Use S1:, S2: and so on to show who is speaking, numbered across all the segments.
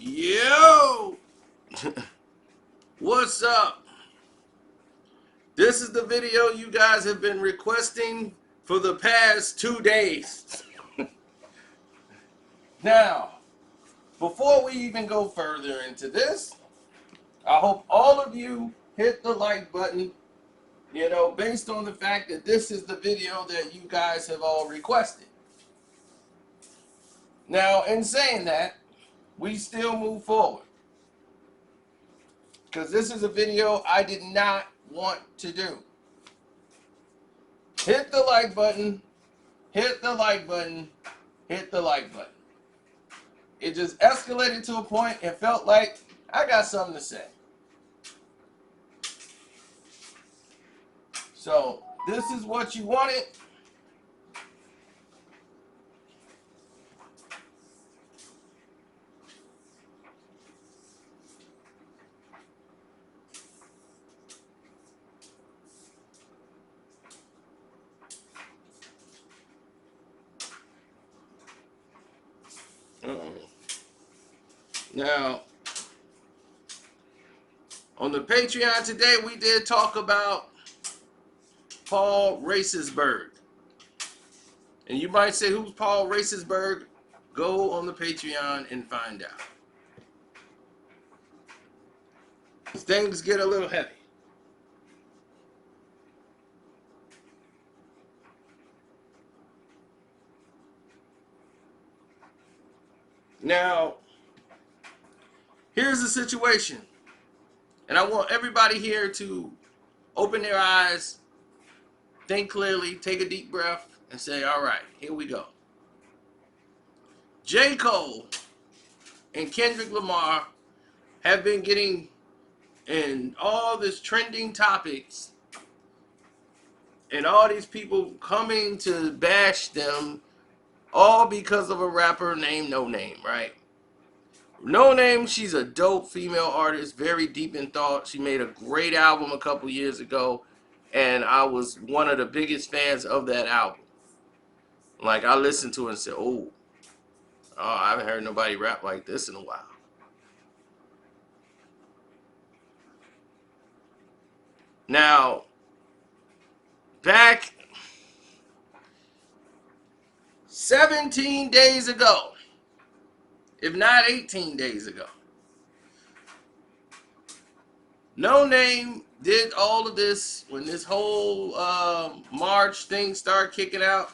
S1: Yo! What's up? This is the video you guys have been requesting for the past 2 days. Now, before we even go further into this, I hope all of you hit the like button, based on the fact that this is the video that you guys have all requested. Now, in saying that, we still move forward, because this is a video I did not want to do. Hit the like button, hit the like button, hit the like button. It just escalated to a point and felt like I got something to say. So, this is what you wanted. Now, on the Patreon today, we did talk about Paul Racisberg. And you might say, who's Paul Racisberg? Go on the Patreon and find out. Things get a little heavy. Now, here's the situation. And I want everybody here to open their eyes, think clearly, take a deep breath, and say, all right, here we go. J. Cole and Kendrick Lamar have been getting in all this trending topics and all these people coming to bash them, all because of a rapper named Noname, right? Noname, she's a dope female artist, very deep in thought. She made a great album a couple years ago, and I was one of the biggest fans of that album. Like, I listened to it and said, oh, I haven't heard nobody rap like this in a while. Now, back 17 days ago, if not 18 days ago, Noname did all of this when this whole March thing started kicking out,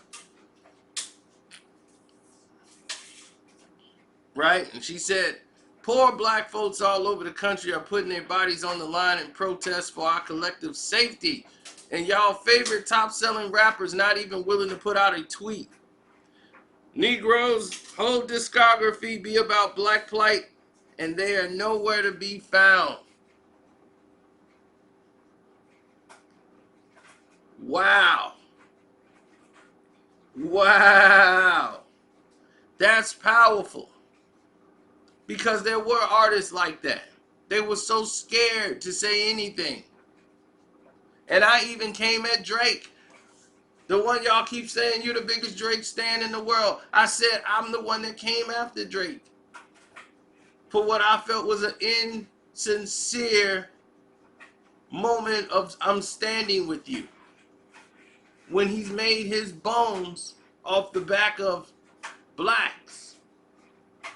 S1: right? And she said, poor black folks all over the country are putting their bodies on the line in protest for our collective safety. And y'all favorite top-selling rappers not even willing to put out a tweet. Negroes' whole discography be about black plight, and they are nowhere to be found. Wow. Wow. That's powerful. Because there were artists like that. They were so scared to say anything. And I even came at Drake. The one y'all keep saying, you're the biggest Drake stan in the world. I said, I'm the one that came after Drake for what I felt was an insincere moment of I'm standing with you. When he's made his bones off the back of blacks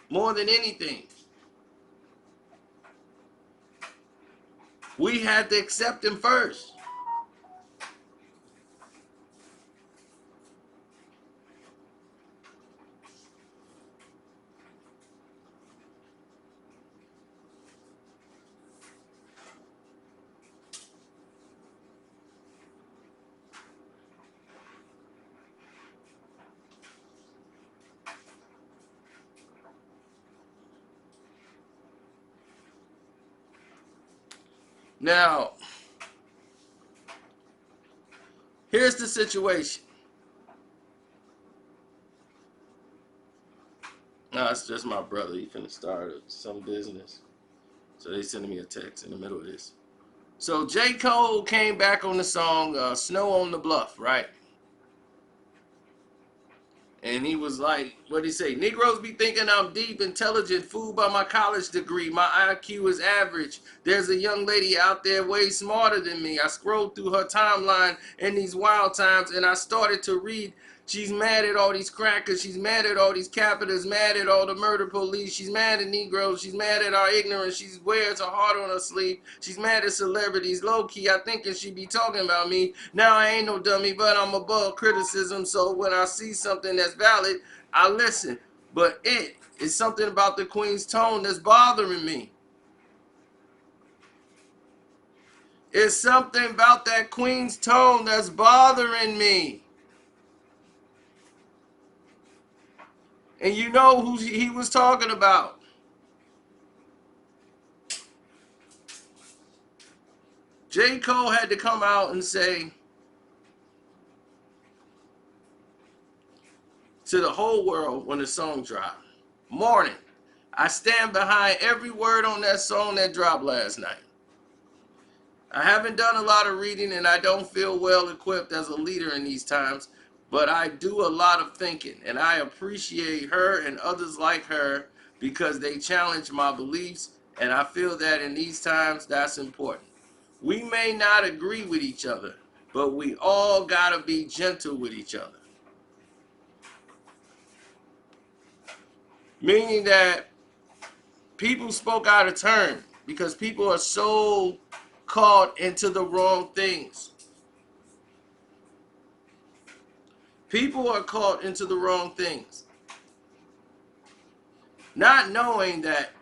S1: more than anything. We had to accept him first. Now, here's the situation. No, it's just my brother. He finna start some business. So they sending me a text in the middle of this. So J. Cole came back on the song Snow on the Bluff, right? And he was like, what'd he say? Negroes be thinking I'm deep, intelligent, fooled by my college degree. My IQ is average. There's a young lady out there way smarter than me. I scrolled through her timeline in these wild times and I started to read. She's mad at all these crackers. She's mad at all these capitalists, mad at all the murder police. She's mad at Negroes. She's mad at our ignorance. She wears her heart on her sleeve. She's mad at celebrities. Low-key, I think she be talking about me. Now, I ain't no dummy, but I'm above criticism. So when I see something that's valid, I listen. But it is something about the Queen's tone that's bothering me. It's something about that Queen's tone that's bothering me. And you know who he was talking about. J. Cole had to come out and say to the whole world when the song dropped, morning, I stand behind every word on that song that dropped last night. I haven't done a lot of reading and I don't feel well equipped as a leader in these times, but I do a lot of thinking and I appreciate her and others like her because they challenge my beliefs, and I feel that in these times that's important. We may not agree with each other, but we all gotta be gentle with each other. Meaning that people spoke out of turn because people are so caught into the wrong things. People are caught into the wrong things. Not knowing that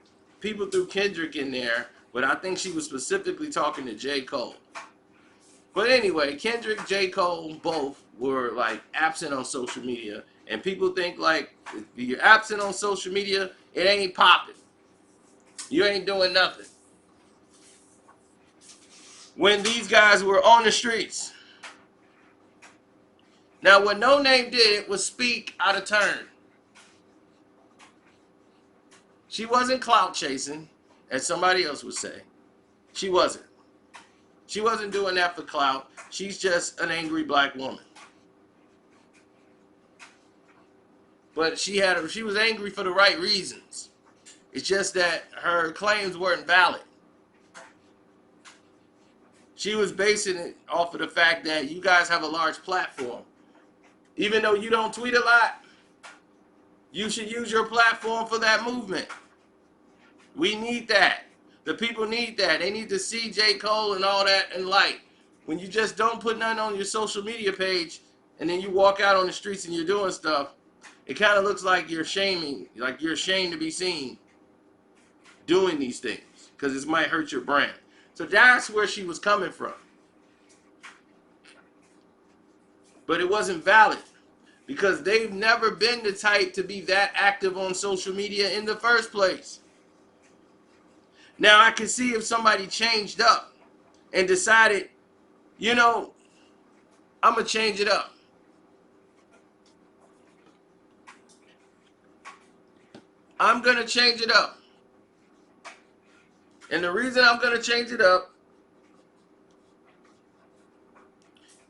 S1: people threw Kendrick in there, but I think she was specifically talking to J. Cole. But anyway, Kendrick, J. Cole, both were like absent on social media. And people think like, if you're absent on social media, it ain't popping. You ain't doing nothing. When these guys were on the streets. Now, what Noname did was speak out of turn. She wasn't clout chasing, as somebody else would say. She wasn't. She wasn't doing that for clout. She's just an angry black woman. But she was angry for the right reasons. It's just that her claims weren't valid. She was basing it off of the fact that you guys have a large platform. Even though you don't tweet a lot, you should use your platform for that movement. We need that. The people need that. They need to see J. Cole and all that in light. When you just don't put nothing on your social media page and then you walk out on the streets and you're doing stuff, it kind of looks like you're shaming, like you're ashamed to be seen doing these things because it might hurt your brand. So that's where she was coming from. But it wasn't valid because they've never been the type to be that active on social media in the first place. Now, I can see if somebody changed up and decided, you know, I'm going to change it up. I'm going to change it up. And the reason I'm going to change it up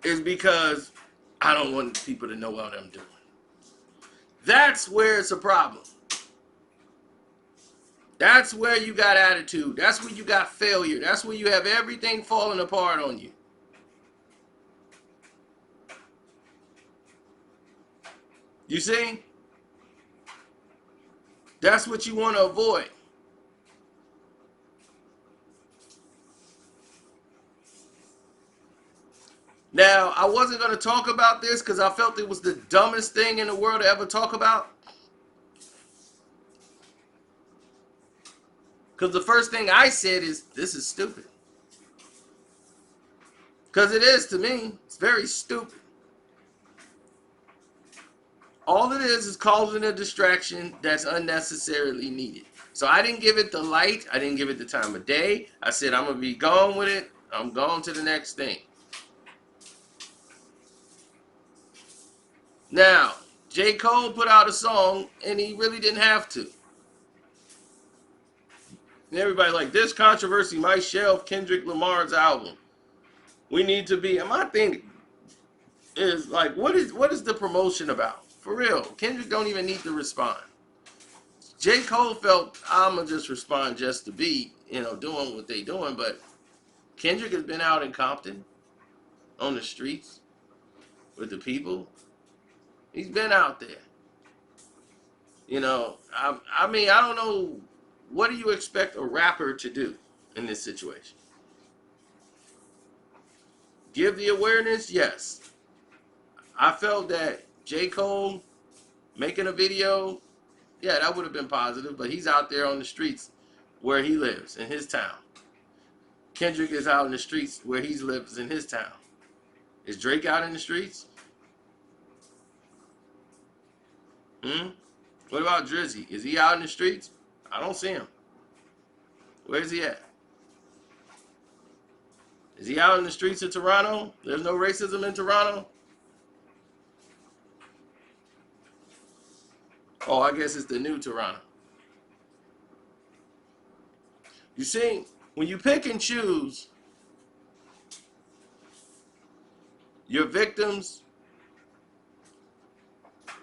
S1: is because I don't want people to know what I'm doing. That's where it's a problem. That's where you got attitude. That's where you got failure. That's where you have everything falling apart on you. You see? That's what you want to avoid. Now, I wasn't going to talk about this because I felt it was the dumbest thing in the world to ever talk about. Because the first thing I said is, this is stupid. Because it is to me. It's very stupid. All it is causing a distraction that's unnecessarily needed. So I didn't give it the light. I didn't give it the time of day. I said, I'm going to be gone with it. I'm going to the next thing. Now, J. Cole put out a song, and he really didn't have to. And everybody like, this controversy might shelve Kendrick Lamar's album. We need to be, and my thing is like, what is the promotion about? For real. Kendrick don't even need to respond. J. Cole felt, I'm going to just respond just to be, doing what they doing. But Kendrick has been out in Compton on the streets with the people. He's been out there. I mean, I don't know. What do you expect a rapper to do in this situation? Give the awareness? Yes. I felt that J. Cole making a video, yeah, that would have been positive, but he's out there on the streets where he lives, in his town. Kendrick is out in the streets where he lives in his town. Is Drake out in the streets? What about Drizzy? Is he out in the streets? I don't see him. Where's he at? Is he out in the streets of Toronto? There's no racism in Toronto? Oh, I guess it's the new Toronto. You see, when you pick and choose your victims,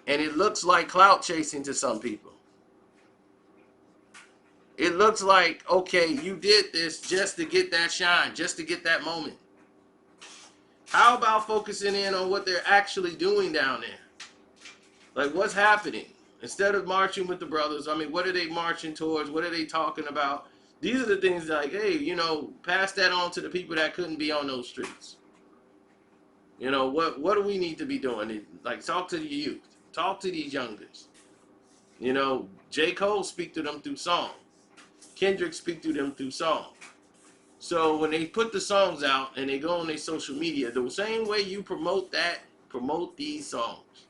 S1: and it looks like clout chasing to some people. It looks like, okay, you did this just to get that shine, just to get that moment. How about focusing in on what they're actually doing down there? Like, what's happening? Instead of marching with the brothers, I mean, what are they marching towards? What are they talking about? These are the things like, hey, pass that on to the people that couldn't be on those streets. What do we need to be doing? Like, talk to the youth. Talk to these youngers. J. Cole speak to them through song. Kendrick speak to them through song. So when they put the songs out and they go on their social media, the same way you promote that, promote these songs.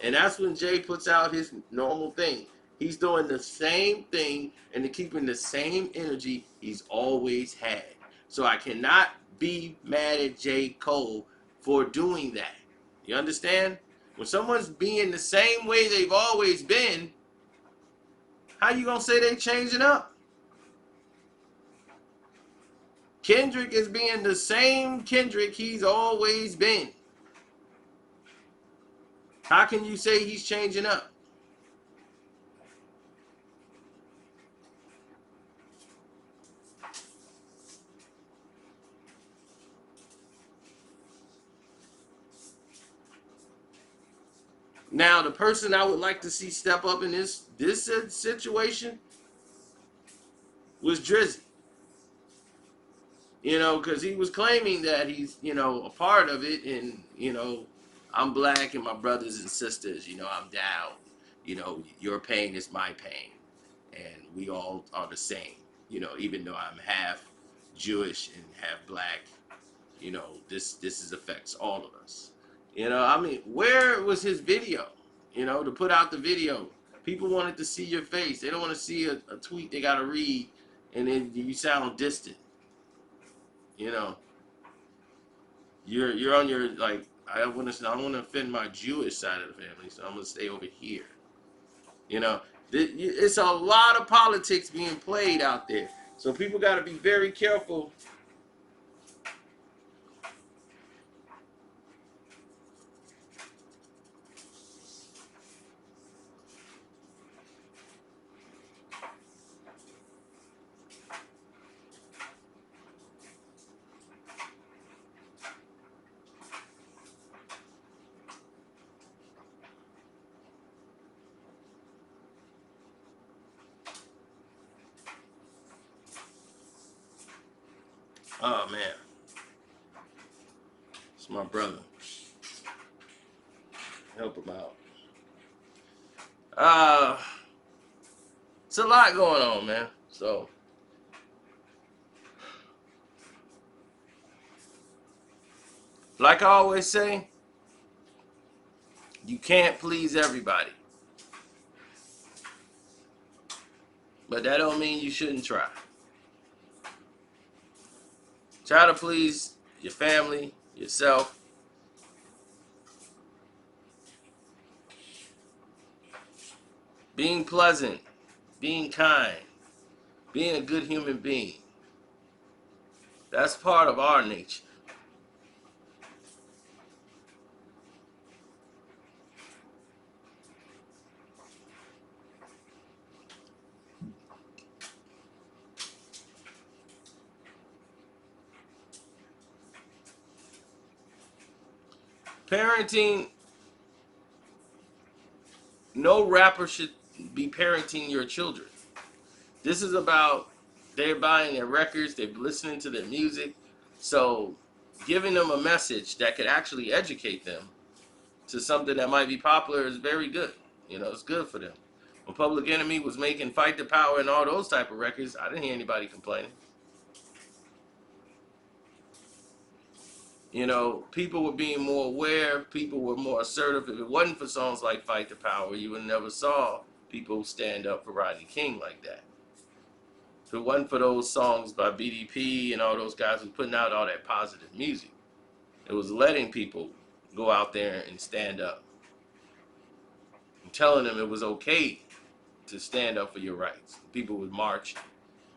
S1: And that's when Jay puts out his normal thing. He's doing the same thing and keeping the same energy he's always had. So I cannot be mad at J. Cole for doing that. You understand? When someone's being the same way they've always been, how you gonna say they changing up? Kendrick is being the same Kendrick he's always been. How can you say he's changing up? Now, the person I would like to see step up in this situation was Drizzy. Because he was claiming that he's, a part of it, and, I'm black and my brothers and sisters, I'm down. Your pain is my pain, and we all are the same. Even though I'm half Jewish and half black, this affects all of us. I mean, where was his video? To put out the video. People wanted to see your face. They don't want to see a tweet they gotta read, and then you sound distant. You're on your, like, I don't want to offend my Jewish side of the family, so I'm gonna stay over here. It's a lot of politics being played out there, so people got to be very careful. Oh man, it's my brother. Help him out. It's a lot going on, man. So, like I always say, you can't please everybody. But that don't mean you shouldn't try. Try to please your family, yourself. Being pleasant, being kind, being a good human being. That's part of our nature. Parenting, no rapper should be parenting your children. This is about they're buying their records, they're listening to their music, so giving them a message that could actually educate them to something that might be popular is very good. You know, it's good for them. When Public Enemy was making Fight the Power and all those type of records, I didn't hear anybody complaining. You know, people were being more aware, people were more assertive. If it wasn't for songs like Fight the Power, you would never saw people stand up for Rodney King like that. If it wasn't for those songs by BDP and all those guys who putting out all that positive music, it was letting people go out there and stand up and telling them it was okay to stand up for your rights. People would march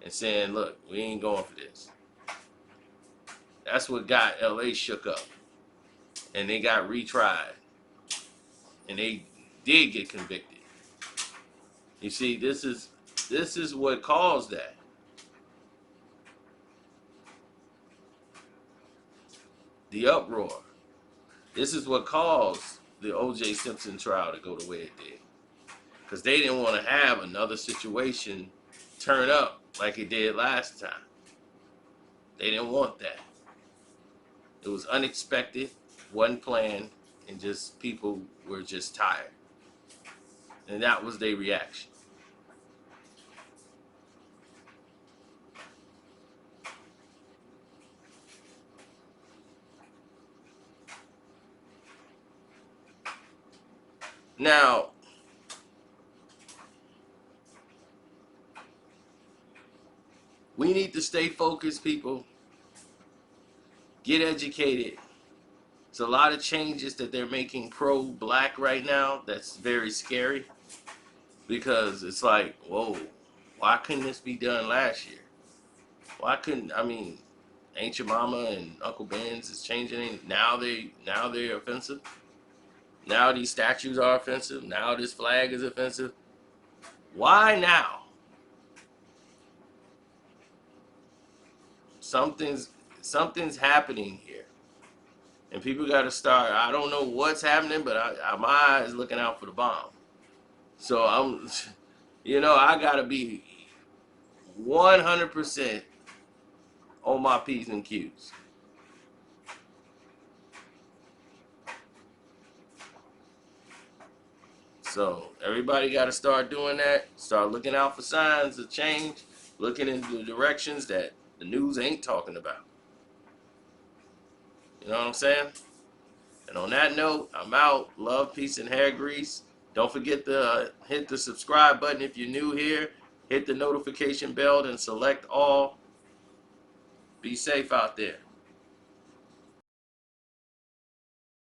S1: and saying, look, we ain't going for this. That's what got LA shook up. And they got retried. And they did get convicted. You see, this is what caused that. The uproar. This is what caused the O.J. Simpson trial to go the way it did. Because they didn't want to have another situation turn up like it did last time. They didn't want that. It was unexpected, wasn't planned, and just people were just tired. And that was their reaction. Now, we need to stay focused, people. Get educated. There's a lot of changes that they're making pro-black right now that's very scary. Because it's like, whoa, why couldn't this be done last year? Why couldn't, I mean, Ain't Your Mama and Uncle Ben's is changing. Now they're offensive. Now these statues are offensive. Now this flag is offensive. Why now? Something's happening here. And people got to start, I don't know what's happening, but my eye is looking out for the bomb. So I got to be 100% on my P's and Q's. So everybody got to start doing that. Start looking out for signs of change. Looking in the directions that the news ain't talking about. You know what I'm saying? And on that note, I'm out. Love, peace, and hair grease. Don't forget to hit the subscribe button if you're new here. Hit the notification bell and select all. Be safe out there.